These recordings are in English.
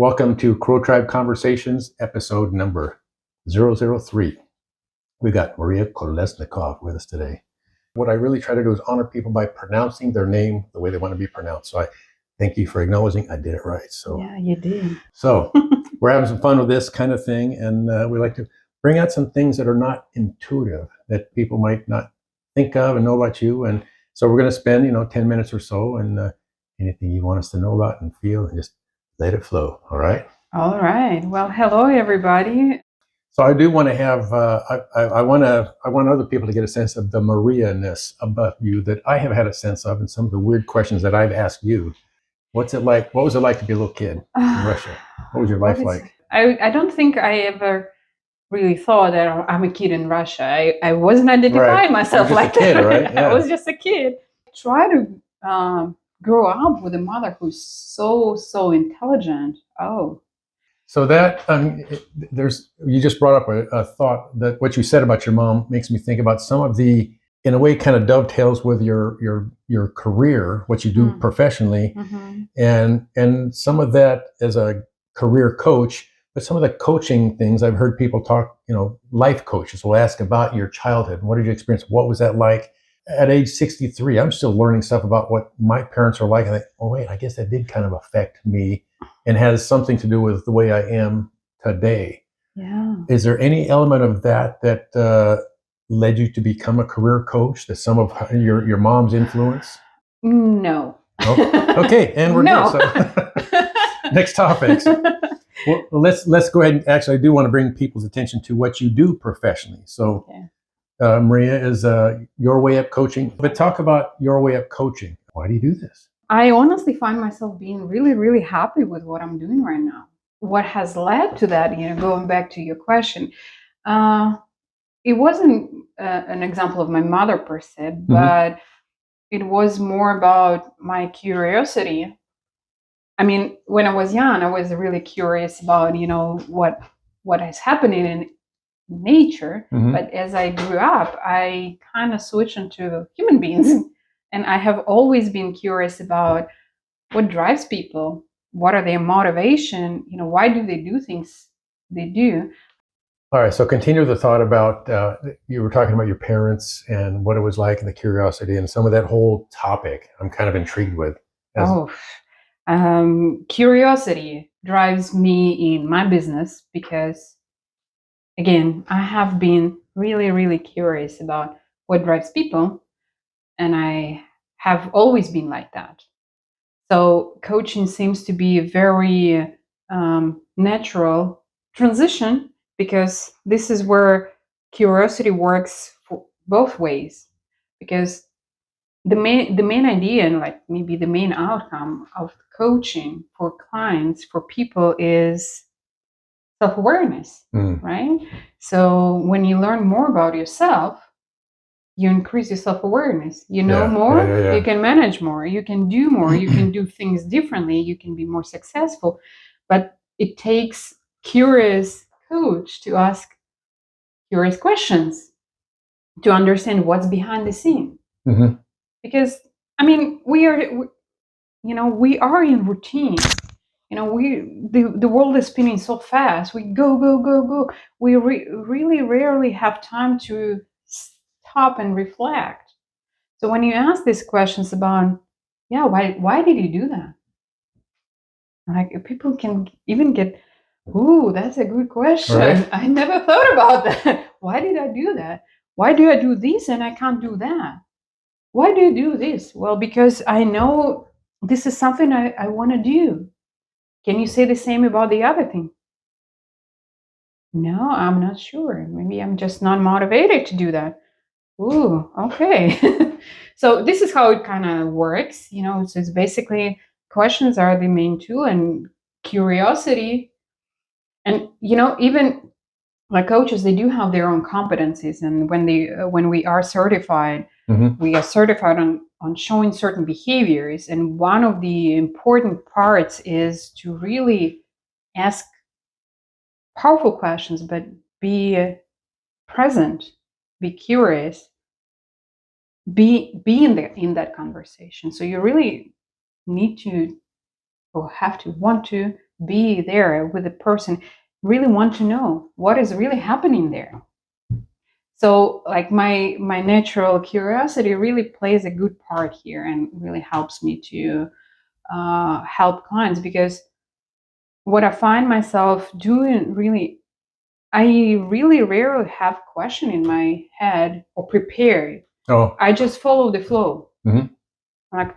Welcome to Crow Tribe Conversations, episode number 003. We got Maria Kolesnikoff with us today. What I really try to do is honor people by pronouncing their name the way they want to be pronounced. So I thank you for acknowledging I did it right. So yeah, you did. So we're having some fun with this kind of thing, and we like to bring out some things that are not intuitive that people might not think of and know about you. And so we're going to spend 10 minutes or so, and anything you want us to know about and feel, and just let it flow. All right. Well, hello everybody. So I do want to have I want other people to get a sense of the Maria-ness about you that I have had a sense of, and some of the weird questions that I've asked you. What's it like? What was it like to be a little kid in Russia? What was your life like? I don't think I ever really thought that I'm a kid in Russia. I wasn't identifying myself like kid, that. Right? Yeah. I was just a kid. Try to grow up with a mother who's so intelligent. Oh. So that you just brought up a thought that what you said about your mom makes me think about some of the, in a way, kind of dovetails with your career, what you do professionally, and some of that as a career coach. But some of the coaching things I've heard people talk, life coaches will ask about your childhood. What did you experience? What was that like? At age 63, I'm still learning stuff about what my parents are like. And I think, oh wait, I guess that did kind of affect me and has something to do with the way I am today. Yeah. Is there any element of that led you to become a career coach? That some of your mom's influence? No. Oh, okay, and we're no. good. So next topic. Well, let's go ahead and actually I do want to bring people's attention to what you do professionally. So Maria is Your Way Up Coaching. But talk about Your Way Up Coaching. Why do you do this? I honestly find myself being really, really happy with what I'm doing right now. What has led to that, going back to your question, it wasn't an example of my mother per se, but it was more about my curiosity. I mean, when I was young, I was really curious about, what is happening in nature. But as I grew up, I kind of switched into human beings. And I have always been curious about what drives people, what are their motivation, why do they do things they do. All right, so continue the thought about, you were talking about your parents and what it was like and the curiosity and some of that whole topic I'm kind of intrigued with. Curiosity drives me in my business because, again, I have been really, really curious about what drives people, and I have always been like that. So coaching seems to be a very natural transition because this is where curiosity works for both ways. Because the main idea and like maybe the main outcome of coaching for clients, for people, is self-awareness, right? So when you learn more about yourself, you increase your self-awareness. You know more, you can manage more, you can do more, you can do things differently, you can be more successful. But it takes curious coach to ask curious questions to understand what's behind the scene. Because I mean, we are in routine. The world is spinning so fast. We go. We really rarely have time to stop and reflect. So when you ask these questions about, why did you do that? Like, people can even get, ooh, that's a good question. Right? I never thought about that. Why did I do that? Why do I do this and I can't do that? Why do you do this? Well, because I know this is something I want to do. Can you say the same about the other thing? No, I'm not sure. Maybe I'm just not motivated to do that. Ooh, okay. So this is how it kind of works. So it's basically questions are the main tool, and curiosity. And, even like coaches, they do have their own competencies. And when we are certified, we are certified on showing certain behaviors. And one of the important parts is to really ask powerful questions, but be present, be curious, be in that conversation. So you really need to, or have to, want to be there with the person, really want to know what is really happening there. So like my natural curiosity really plays a good part here and really helps me to help clients, because what I find myself doing really, I really rarely have question in my head or prepared. Oh, I just follow the flow. Mhm. Like,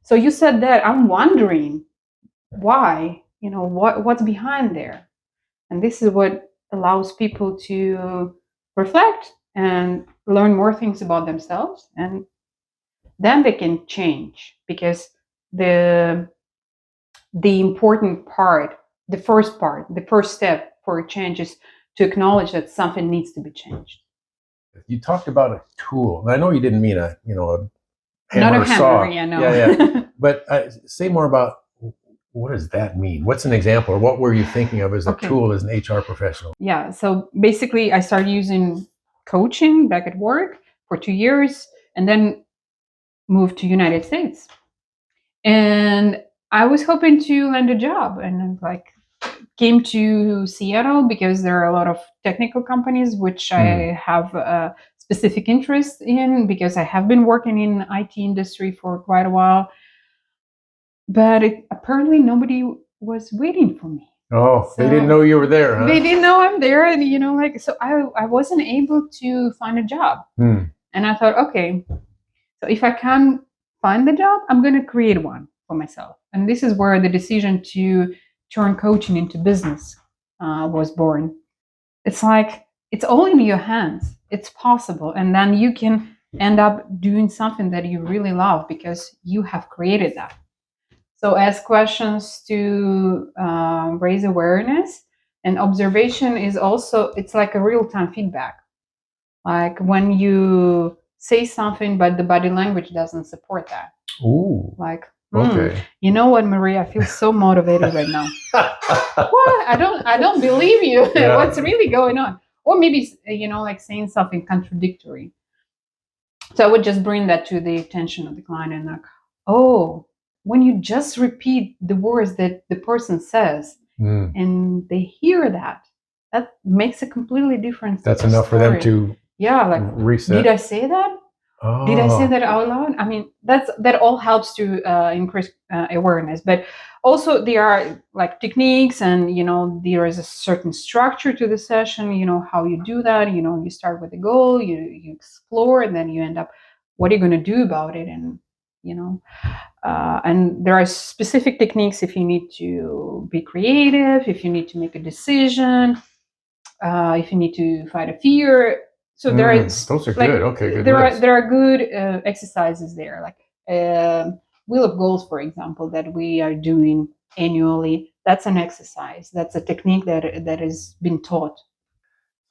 so you said that. I'm wondering why. What's behind there, and this is what allows people to reflect and learn more things about themselves, and then they can change, because the the important part, the first step for a change is to acknowledge that something needs to be changed. you talked about a tool. And I know you didn't mean a Not hammer a or hammer, saw. yeah, no. Yeah. But say more about what does that mean? What's an example, or what were you thinking of as a Okay. tool as an HR professional? Yeah, so basically I started using coaching back at work for 2 years, and then moved to United States. And I was hoping to land a job, and like came to Seattle because there are a lot of technical companies which I have a specific interest in, because I have been working in IT industry for quite a while. But apparently nobody was waiting for me. Oh, they didn't So know you were there, huh? they didn't know I'm there, and like, so I wasn't able to find a job. And I thought, okay, so if I can't find the job, I'm going to create one for myself. And this is where the decision to turn coaching into business was born. It's like, it's all in your hands. It's possible. And then you can end up doing something that you really love because you have created that. So ask questions to raise awareness. And observation is also, it's like a real-time feedback. Like when you say something, but the body language doesn't support that. Ooh. Like, Okay. you know what, Maria? I feel so motivated right now. What? I don't believe you. Yeah. What's really going on? Or maybe like saying something contradictory. So I would just bring that to the attention of the client, and like, oh, when you just repeat the words that the person says, and they hear that makes a completely different. That's enough for them to like reset. did I say that? Oh. Did I say that out loud? I mean, that all helps to increase awareness, but also there are like techniques, and there is a certain structure to the session. How you do that. You start with a goal, you explore, and then you end up, what are you going to do about it? And and there are specific techniques if you need to be creative, if you need to make a decision, if you need to fight a fear. So there is, those are like, good. Okay, good there list. are good exercises there, like wheel of goals, for example, that we are doing annually. That's an exercise. That's a technique that has been taught.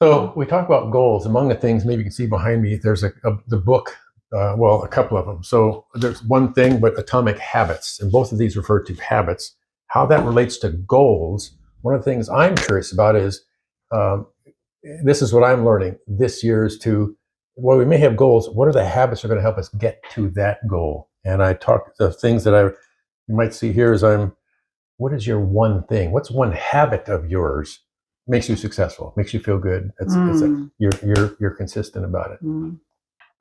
So we talk about goals. Among the things, maybe you can see behind me, there's the book. Well, a couple of them. So there's one thing, but Atomic Habits, and both of these refer to habits. How that relates to goals. One of the things I'm curious about is, this is what I'm learning this year, is to, well, we may have goals. What are the habits that are going to help us get to that goal? And I talk, the things that you might see here is what is your one thing? What's one habit of yours makes you successful, makes you feel good? You're consistent about it.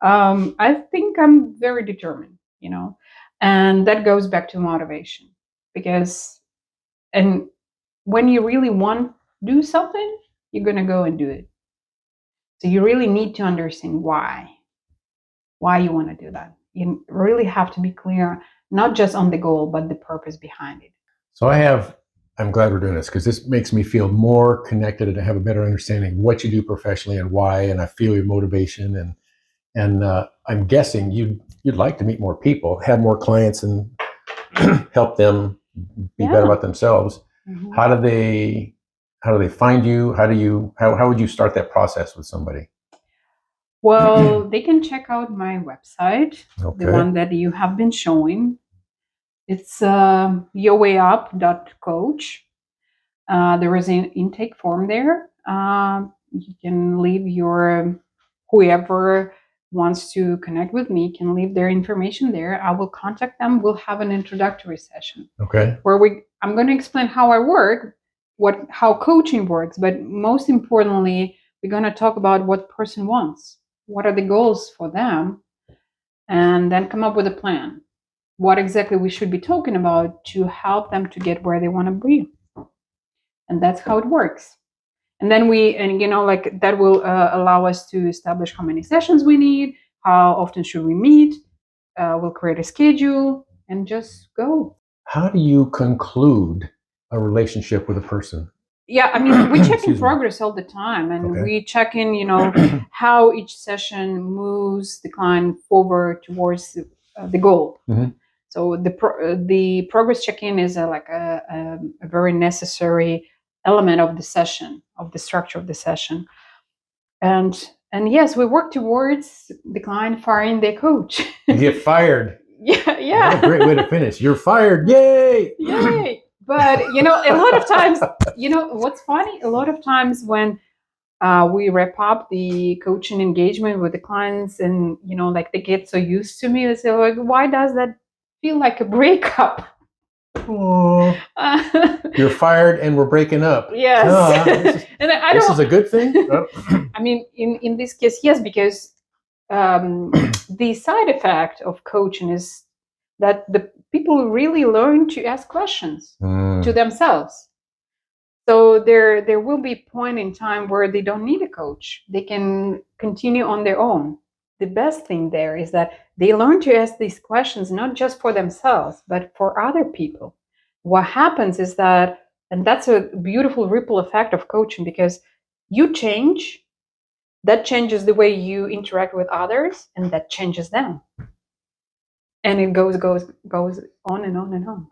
I think I'm very determined, and that goes back to motivation, because, and when you really want to do something, you're going to go and do it. So you really need to understand why you want to do that. You really have to be clear, not just on the goal, but the purpose behind it. So I'm glad we're doing this, because this makes me feel more connected and to have a better understanding of what you do professionally and why. And I feel your motivation, and I'm guessing you'd like to meet more people, have more clients, and help them be better about themselves. Mm-hmm. How do they find you? How would you start that process with somebody? Well, they can check out my website, Okay. the one that you have been showing. It's yourwayup.coach. There is an intake form there. You can leave your whoever wants to connect with me can leave their information there. I will contact them. We'll have an introductory session Okay. where I'm going to explain how I work, how coaching works, but most importantly, we're going to talk about what person wants, what are the goals for them, and then come up with a plan. What exactly we should be talking about to help them to get where they want to be. And that's how it works. And then that will allow us to establish how many sessions we need, how often should we meet. We'll create a schedule and just go. How do you conclude a relationship with a person? Yeah, I mean, we check in Excuse me. progress all the time, and Okay. we check in, how each session moves the client forward towards the goal. Mhm. So the progress check-in is a very necessary element of the session, of the structure of the session. And yes, we work towards the client firing their coach. You get fired. Yeah. What a great way to finish. You're fired. Yay! Yay! But a lot of times, what's funny? A lot of times when we wrap up the coaching engagement with the clients, and they get so used to me, they say, like, "Why does that feel like a breakup?" Aw. You're fired and we're breaking up. Yes. No, And I this don't. is a good thing. Oh. I mean, in this case, yes, because the side effect of coaching is that the people really learn to ask questions to themselves. So there will be a point in time where they don't need a coach. They can continue on their own. The best thing there is that they learn to ask these questions not just for themselves, but for other people. What happens is that, and that's a beautiful ripple effect of coaching, because you change, that changes the way you interact with others, and that changes them. And it goes on and on and on.